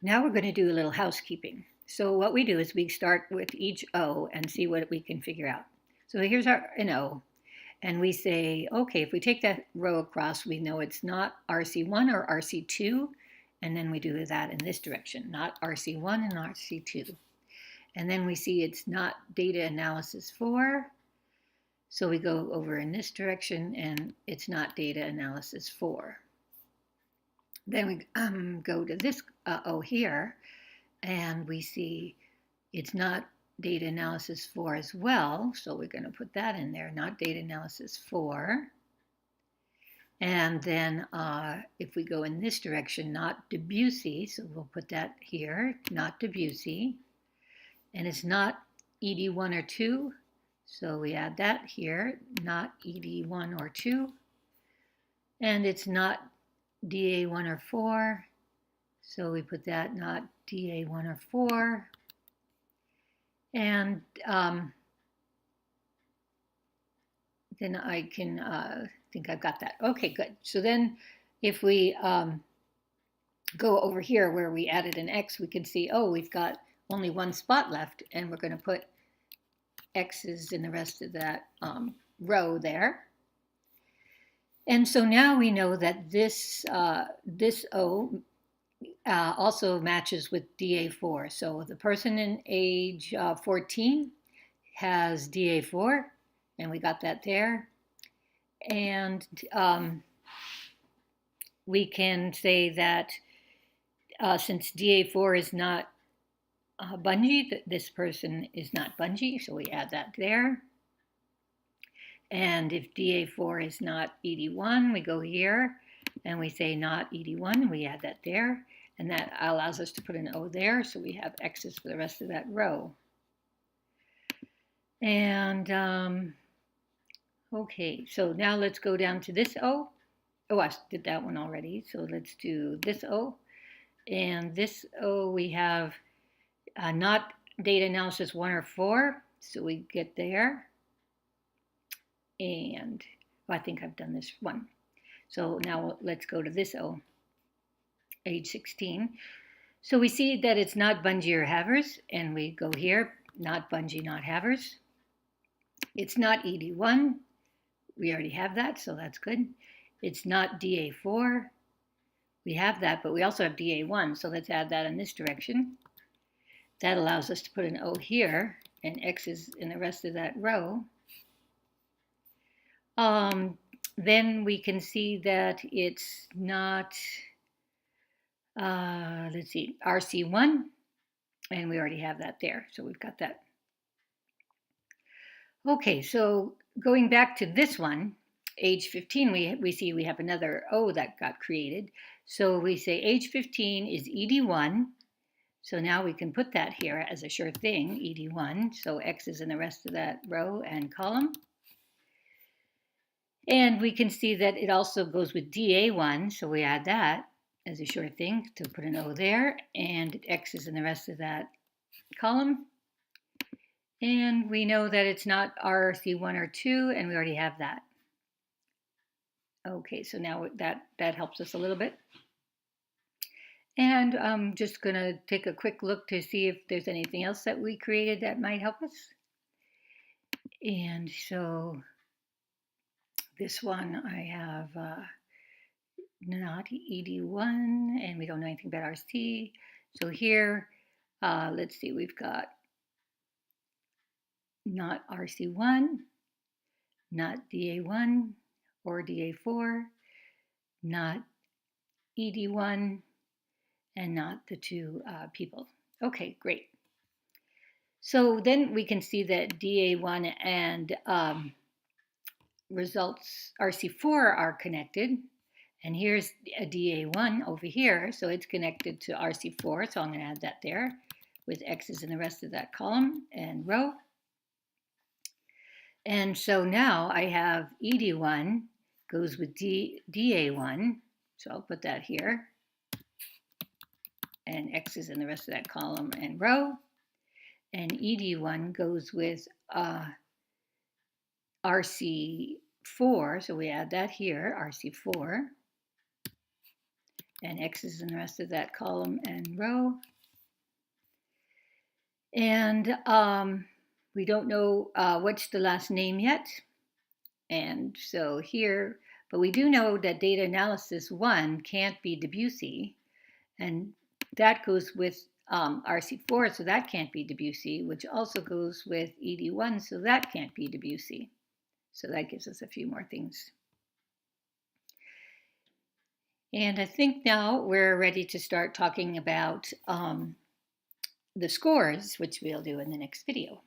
Now we're going to do a little housekeeping. So what we do is we start with each O and see what we can figure out. So here's an O, and we say, okay, if we take that row across, we know it's not RC1 or RC2, and then we do that in this direction, not RC1 and RC2. And then we see it's not data analysis 4, so we go over in this direction, and it's not data analysis 4. Then we go to this O here, and we see it's not data analysis 4 as well, so we're going to put that in there, not data analysis 4. And then if we go in this direction, not Debussy, so we'll put that here, not Debussy. And it's not ED1 or 2, so we add that here, not ED1 or 2. And it's not DA1 or 4, so we put that not DA1 or 4. And then I can think I've got that. Okay, good. So then if we go over here where we added an X, we can see, oh, we've got only one spot left, and we're going to put X's in the rest of that row there. And so now we know that this O also matches with DA4. So the person in age 14 has DA4, and we got that there. And we can say that since DA4 is not Bungie, this person is not Bungie, so we add that there. And if DA4 is not ED1, we go here and we say not ED1, we add that there. And that allows us to put an O there, so we have X's for the rest of that row. And okay, so now let's go down to this O. Oh, I did that one already, so let's do this O. And this O we have not data analysis 1 or 4, so we get there. And I think I've done this one. So now let's go to this O, age 16. So we see that it's not Bungie or Havers, and we go here, not Bungie, not Havers. It's not ED1. We already have that, so that's good. It's not DA4. We have that, but we also have DA1, so let's add that in this direction. That allows us to put an O here, and X's in the rest of that row. Then we can see that it's not, let's see, RC1, and we already have that there, so we've got that. Okay, so going back to this one, age 15, we see we have another O that got created. So we say age 15 is ED1. So now we can put that here as a sure thing, ED1. So X is in the rest of that row and column. And we can see that it also goes with DA1. So we add that as a sure thing to put an O there. And X is in the rest of that column. And we know that it's not RC1 or 2, and we already have that. Okay, so now that helps us a little bit. And I'm just going to take a quick look to see if there's anything else that we created that might help us. And so this one I have not ED1, and we don't know anything about RC. So here, let's see, we've got not RC1, not DA1 or DA4, not ED1, and not the two people. Okay, great. So then we can see that DA1 and results RC4 are connected. And here's a DA1 over here, so it's connected to RC4, so I'm going to add that there with X's in the rest of that column and row. And so now I have ED1 goes with DA1, so I'll put that here. And X is in the rest of that column and row. And ED1 goes with RC4, so we add that here, RC4. and X's in the rest of that column and row. And we don't know what's the last name yet. And so here, but we do know that data analysis 1 can't be Debussy, and that goes with RC4, so that can't be Debussy, which also goes with ED1, so that can't be Debussy. So that gives us a few more things. And I think now we're ready to start talking about the scores, which we'll do in the next video.